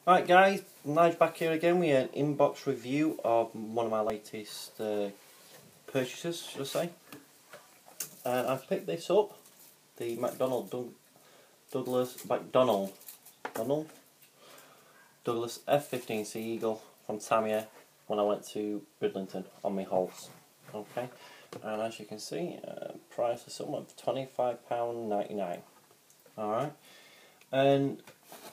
Right guys, Nige back here again with an inbox review of one of my latest purchases, should I say. And I've picked this up, the Douglas F-15c Eagle from Tamiya when I went to Bridlington on my horse. Okay, and as you can see, price is somewhere £25.99. Alright, and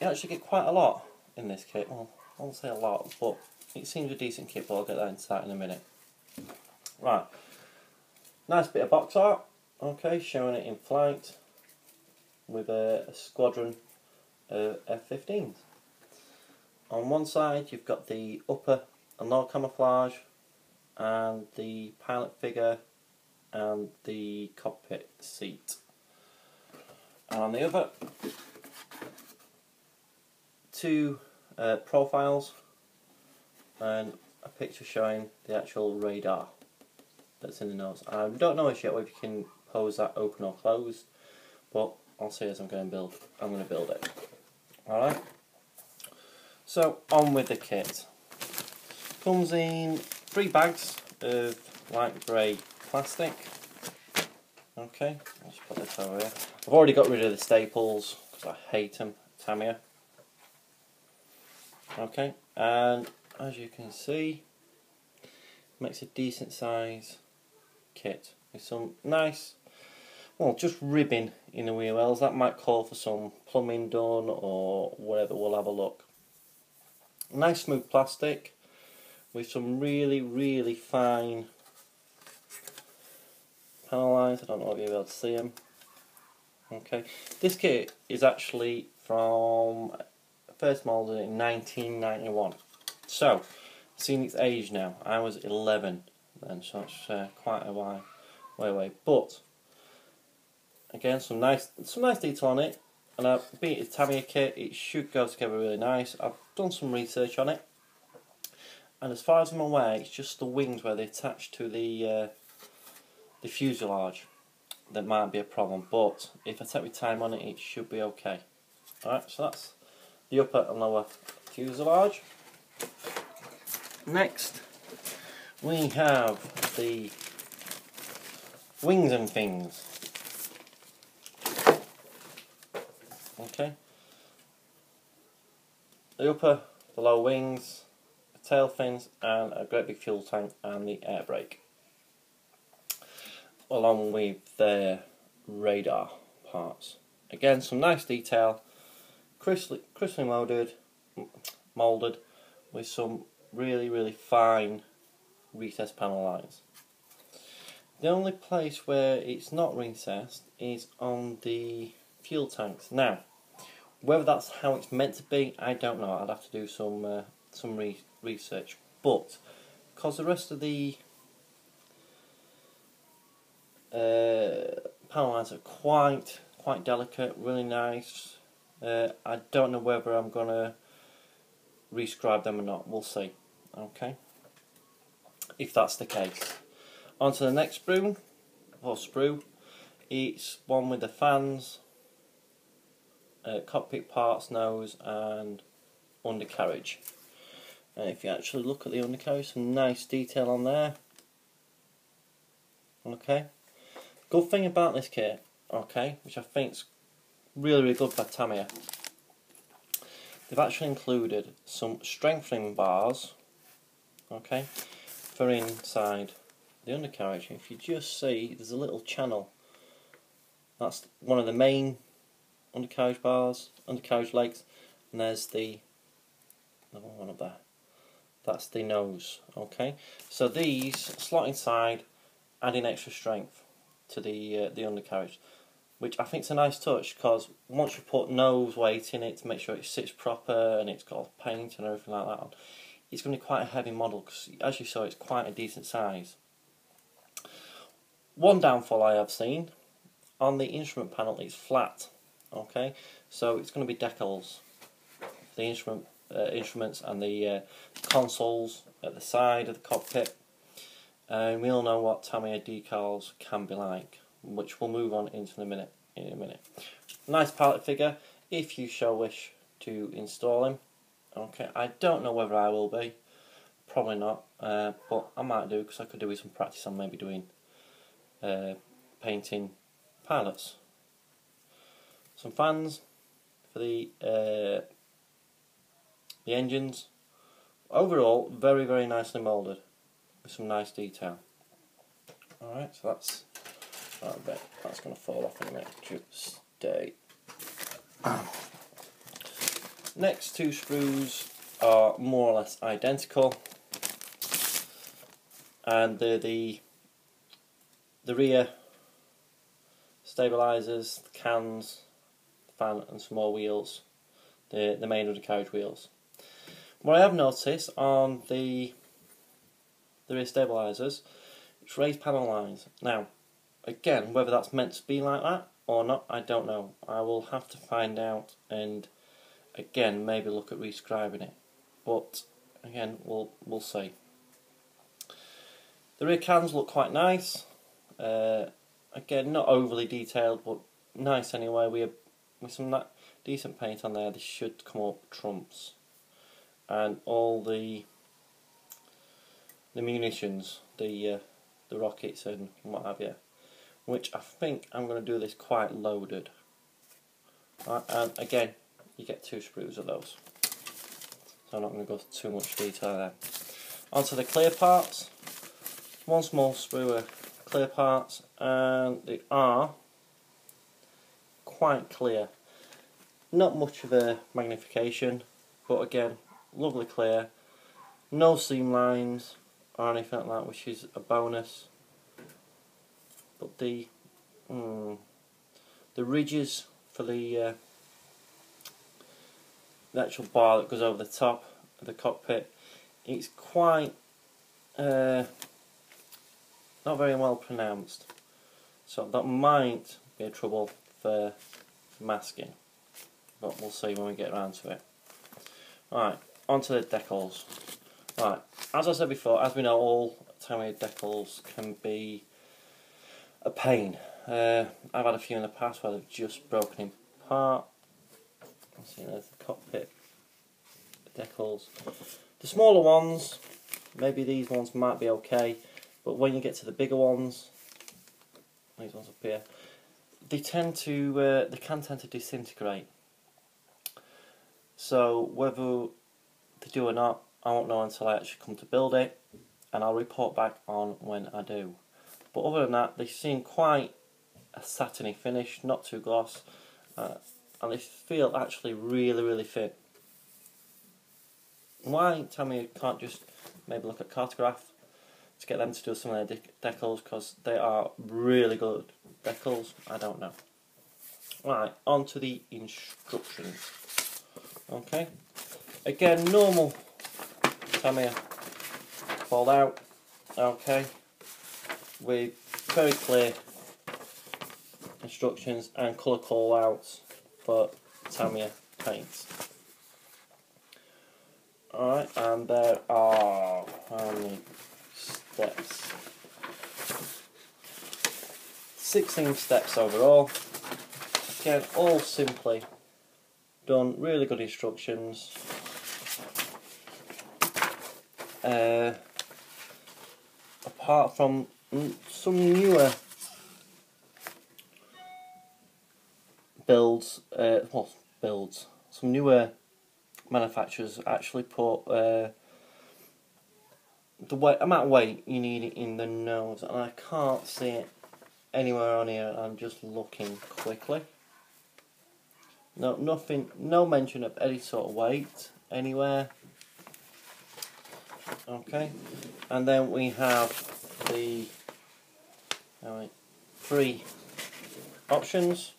you actually get quite a lot in this kit. Well, I won't say a lot, but it seems a decent kit, but I'll get that into that in a minute. Right, nice bit of box art, okay, showing it in flight with a squadron of F-15s. On one side you've got the upper and lower camouflage and the pilot figure and the cockpit seat. And on the other, two profiles and a picture showing the actual radar that's in the nose. I don't know as yet whether you can pose that open or closed, but I'll see as I'm going to build it. Alright, so on with the kit. Comes in 3 bags of light grey plastic. Okay, let's put this over here. I've already got rid of the staples because I hate them, Tamiya. Okay, and as you can see, makes a decent size kit with some nice, well, just ribbing in the wheel wells. That might call for some plumbing done or whatever. We'll have a look. Nice smooth plastic with some really fine panel lines. I don't know if you'll be able to see them. Okay, this kit is actually from first model in 1991, so seeing its age now. I was 11 then, so it's quite a way away. But again, some nice detail on it, and being it's a Tamiya kit, it should go together really nice. I've done some research on it, and as far as I'm aware, it's just the wings where they attach to the fuselage that might be a problem. But if I take my time on it, it should be okay. Alright, so that's the upper and lower fuselage. Next, we have the wings and things. Okay, the upper, the lower wings, the tail fins, and a great big fuel tank and the air brake, along with their radar parts. Again, some nice detail, crisply moulded with some really fine recessed panel lines. The only place where it's not recessed is on the fuel tanks. Now, whether that's how it's meant to be, I don't know. I'd have to do some research. But because the rest of the panel lines are quite delicate, really nice. I don't know whether I'm gonna rescribe them or not. We'll see. Okay, if that's the case. On to the next sprue. It's one with the fans, cockpit parts, nose, and undercarriage. And if you actually look at the undercarriage, some nice detail on there. Okay. Good thing about this kit, okay, which I think is really good by Tamiya, they've actually included some strengthening bars, okay, for inside the undercarriage. If you just see, there's a little channel. That's one of the main undercarriage bars, undercarriage legs, and there's the one up there. That's the nose, okay. So these slot inside, adding extra strength to the undercarriage, which I think is a nice touch, because once you put nose weight in it to make sure it sits proper and it's got paint and everything like that on, it's going to be quite a heavy model, because as you saw, it's quite a decent size. One downfall I have seen, on the instrument panel it's flat, okay, so it's going to be decals, the instruments and the consoles at the side of the cockpit. And we all know what Tamiya decals can be like, which we'll move on into in a minute. Nice pilot figure, if you shall wish to install him. Okay, I don't know whether I will be. Probably not, but I might do, because I could do with some practice on maybe doing painting pilots. Some fans for the engines. Overall, very, very nicely moulded with some nice detail. Alright, so that's that's going to fall off in a minute. Just stay. Next two screws are more or less identical, and they're the rear stabilisers, the cans, the fan and some more wheels, the main undercarriage wheels. What I have noticed on the rear stabilisers, it's raised panel lines. Now, again, whether that's meant to be like that or not, I don't know. I will have to find out, and again, maybe look at rescribing it. But again, we'll see. The rear cans look quite nice. Again, not overly detailed, but nice anyway. With some decent paint on there, this should come up trumps. And all the munitions, the rockets and what have you, which I think I'm going to do this quite loaded. And again, you get two sprues of those, so I'm not going to go into too much detail there. Onto the clear parts. One small sprue of clear parts, and they are quite clear. Not much of a magnification, but again, lovely clear. No seam lines or anything like that, which is a bonus. But the ridges for the actual bar that goes over the top of the cockpit, it's quite not very well pronounced, so that might be a trouble for masking, but we'll see when we get around to it. Right, onto the decals. Right, as I said before, as we know, all Tamiya decals can be a pain. I've had a few in the past where they've just broken apart. See, there's the cockpit decals. The smaller ones, maybe these ones might be okay, but when you get to the bigger ones, these ones up here, they can tend to disintegrate. So whether they do or not, I won't know until I actually come to build it, and I'll report back on when I do. But other than that, they seem quite a satiny finish, not too gloss, and they feel actually really, really fit. Why Tamiya can't just maybe look at Cartograph to get them to do some of their decals, because they are really good decals, I don't know. Right, on to the instructions. Okay, again, normal Tamiya fold out, okay, with very clear instructions and colour call outs for Tamiya paints. Alright, and there are how many steps? 16 steps overall. Again, all simply done, really good instructions. Apart from some newer some newer manufacturers actually put the amount of weight you need in the nose, and I can't see it anywhere on here. I'm just looking quickly. No, nothing, no mention of any sort of weight anywhere. Okay, and then we have the 3 options.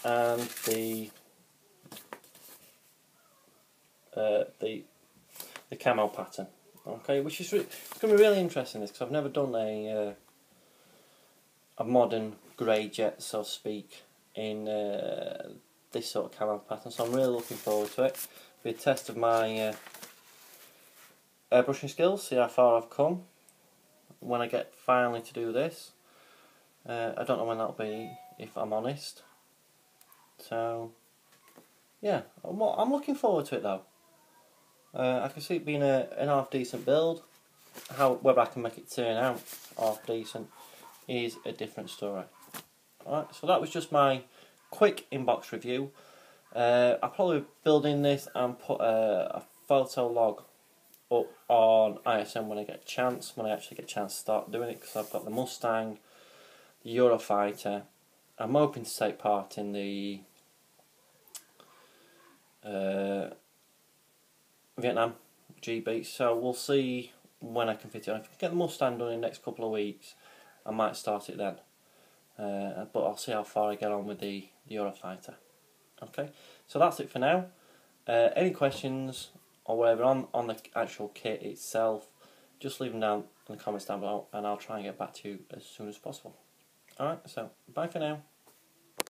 And the camo pattern, okay, which is it's going to be really interesting, this, because I've never done a modern grey jet, so to speak, in this sort of camo pattern. So I'm really looking forward to it. It'll be a test of my airbrushing skills, see how far I've come when I get finally to do this. I don't know when that'll be, if I'm honest. So yeah, I'm looking forward to it though. I can see it being an half decent build. Whether I can make it turn out half decent is a different story. Alright, so that was just my quick inbox review. I'll probably build in this and put a photo log up on ISM when I get a chance, when I actually get a chance to start doing it, because I've got the Mustang, the Eurofighter. I'm hoping to take part in the Vietnam GB, so we'll see when I can fit it on. If I can get the Mustang done in the next couple of weeks, I might start it then. But I'll see how far I get on with the Eurofighter. Okay, so that's it for now. Any questions or whatever on the actual kit itself, just leave them down in the comments down below and I'll try and get back to you as soon as possible. Alright, so bye for now.